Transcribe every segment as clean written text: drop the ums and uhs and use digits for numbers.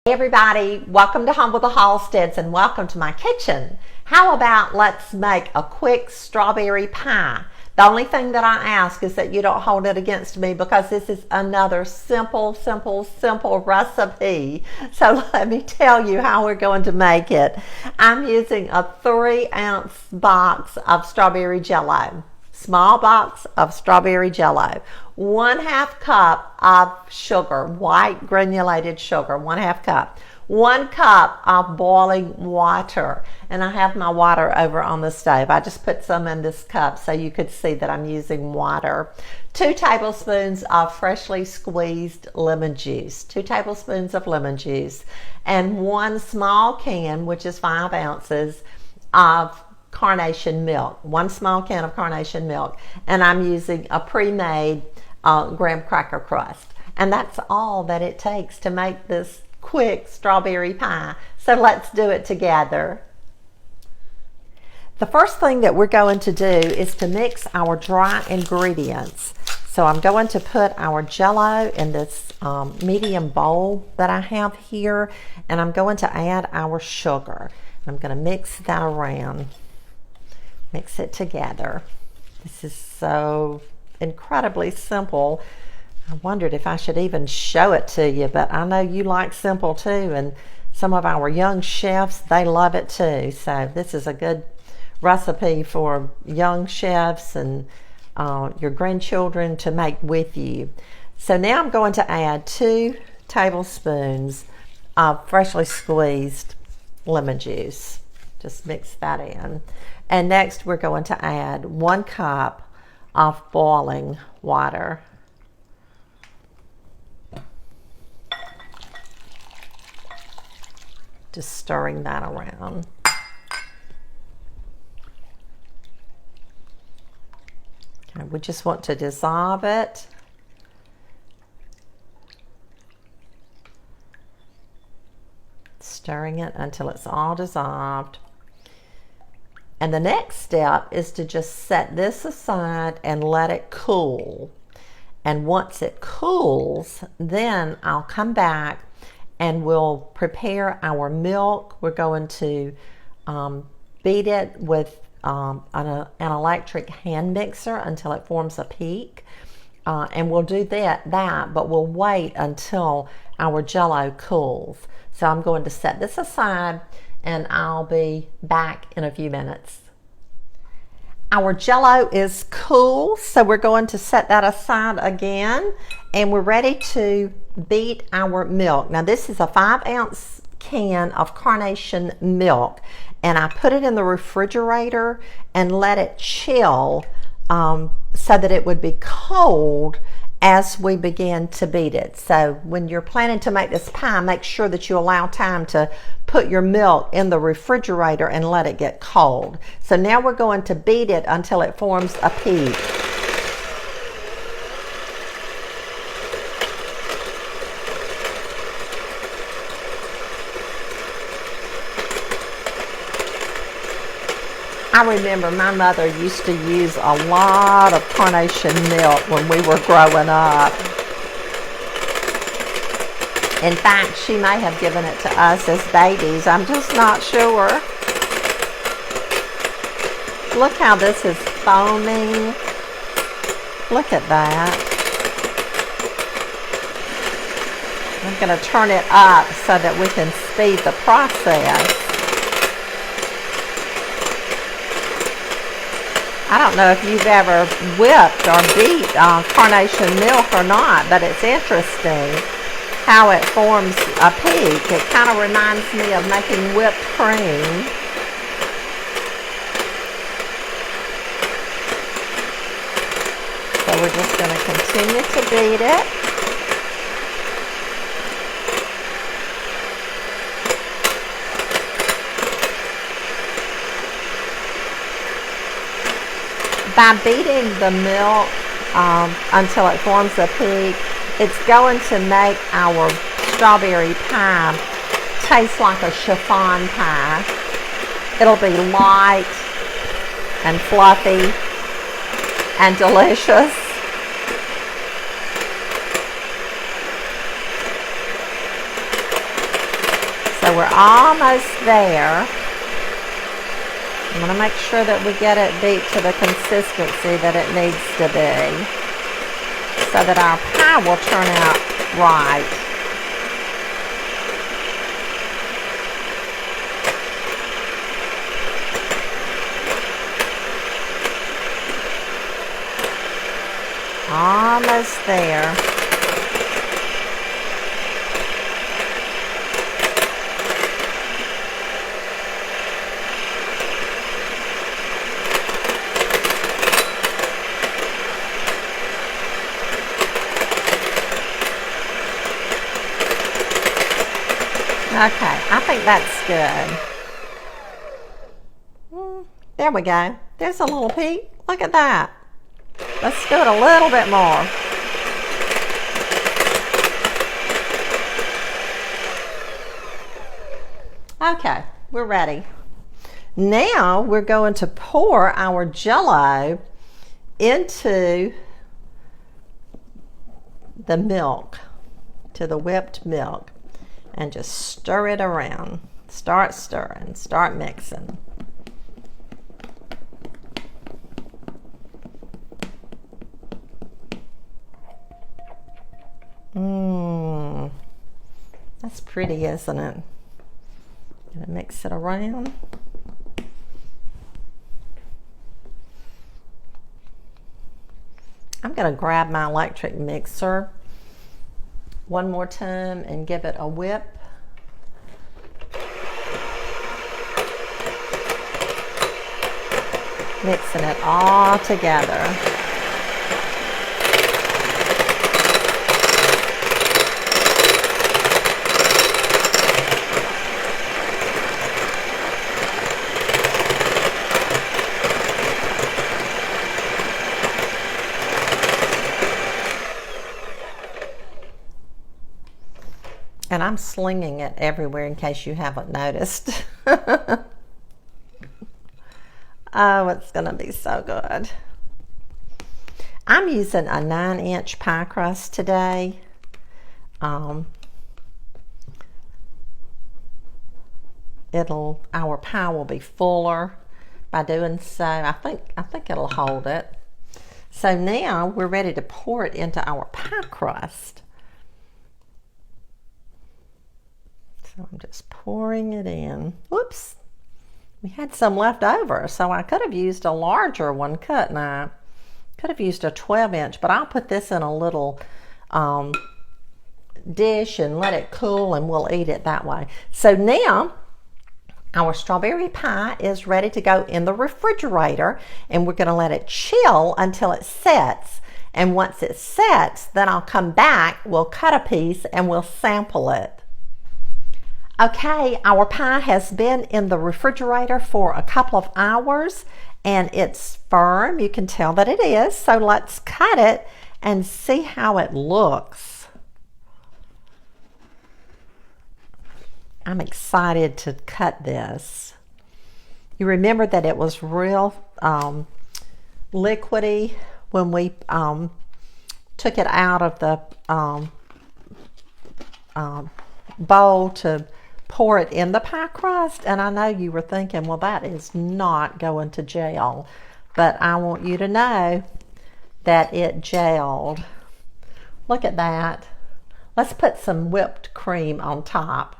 Hey everybody, welcome to Home with the Halsteads and welcome to my kitchen. How about let's make a quick strawberry pie? The only thing that I ask is that you don't hold it against me because this is another simple recipe. So let me tell you how we're going to make it. I'm using a 3-ounce box of strawberry jello. Small box of strawberry jello, 1/2 cup of sugar, white granulated sugar, 1/2 cup, 1 cup of boiling water, and I have my water over on the stove. I just put some in this cup so you could see that I'm using water. 2 tablespoons of freshly squeezed lemon juice, 2 tablespoons of lemon juice, and 1 small can, which is 5 ounces, of carnation milk, 1 small can of carnation milk, and I'm using a pre-made graham cracker crust. And that's all that it takes to make this quick strawberry pie. So let's do it together. The first thing that we're going to do is to mix our dry ingredients. So I'm going to put our jello in this medium bowl that I have here, and I'm going to add our sugar. I'm going to mix that around. Mix it together. This is so incredibly simple. I wondered if I should even show it to you, but I know you like simple too, and some of our young chefs, they love it too. So this is a good recipe for young chefs and your grandchildren to make with you. So now I'm going to add 2 tablespoons of freshly squeezed lemon juice. Just mix that in. And next we're going to add 1 cup of boiling water. Just stirring that around. Okay, we just want to dissolve it. Stirring it until it's all dissolved. And the next step is to just set this aside and let it cool. And once it cools, then I'll come back and we'll prepare our milk. We're going to beat it with an electric hand mixer until it forms a peak. And we'll do that, but we'll wait until our jello cools. So I'm going to set this aside and I'll be back in a few minutes. Our jello is cool, so we're going to set that aside again, and we're ready to beat our milk. Now this is a 5-ounce can of carnation milk, and I put it in the refrigerator and let it chill so that it would be cold as we begin to beat it. So when you're planning to make this pie, make sure that you allow time to put your milk in the refrigerator and let it get cold. So now we're going to beat it until it forms a peak. I remember my mother used to use a lot of carnation milk when we were growing up. In fact, she may have given it to us as babies. I'm just not sure. Look how this is foaming. Look at that. I'm going to turn it up so that we can speed the process. I don't know if you've ever whipped or beat carnation milk or not, but it's interesting how it forms a peak. It kind of reminds me of making whipped cream. So we're just going to continue to beat it. By beating the milk until it forms a peak, it's going to make our strawberry pie taste like a chiffon pie. It'll be light and fluffy and delicious. So we're almost there. I'm going to make sure that we get it beat to the consistency that it needs to be so that our pie will turn out right. Almost there. Okay, I think that's good. There we go. There's a little peek. Look at that. Let's do it a little bit more. Okay, we're ready. Now we're going to pour our Jell-O into the milk, to the whipped milk, and just stir it around. Start stirring, start mixing. That's pretty, isn't it? Gonna mix it around. I'm gonna grab my electric mixer one more time and give it a whip. Mixing it all together. And I'm slinging it everywhere in case you haven't noticed. Oh, it's gonna be so good. I'm using a 9-inch pie crust today. Our pie will be fuller by doing so. I think it'll hold it. So now we're ready to pour it into our pie crust. So I'm just pouring it in. Whoops. We had some left over, so I could have used a larger one, couldn't I? Could have used a 12-inch, but I'll put this in a little dish and let it cool, and we'll eat it that way. So now our strawberry pie is ready to go in the refrigerator, and we're going to let it chill until it sets. And once it sets, then I'll come back, we'll cut a piece, and we'll sample it. Okay, our pie has been in the refrigerator for a couple of hours and it's firm. You can tell that it is. So let's cut it and see how it looks. I'm excited to cut this. You remember that it was real liquidy when we took it out of the bowl to pour it in the pie crust, and I know you were thinking, well, that is not going to gel, but I want you to know that it gelled. Look at that. Let's put some whipped cream on top.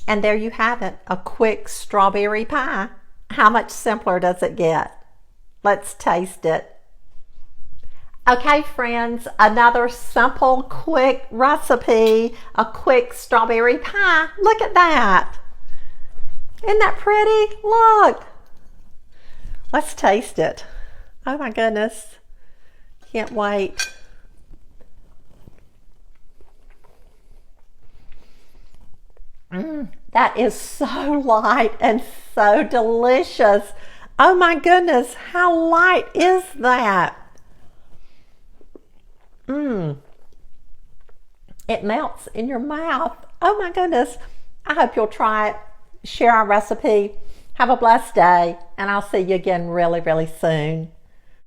And there you have it, a quick strawberry pie. How much simpler does it get? Let's taste it. Okay, friends, another simple, quick recipe, a quick strawberry pie. Look at that. Isn't that pretty? Look. Let's taste it. Oh my goodness. Can't wait. That is so light and so delicious. Oh my goodness, how light is that? It melts in your mouth. Oh my goodness. I hope you'll try it. Share our recipe. Have a blessed day, and I'll see you again really, really soon.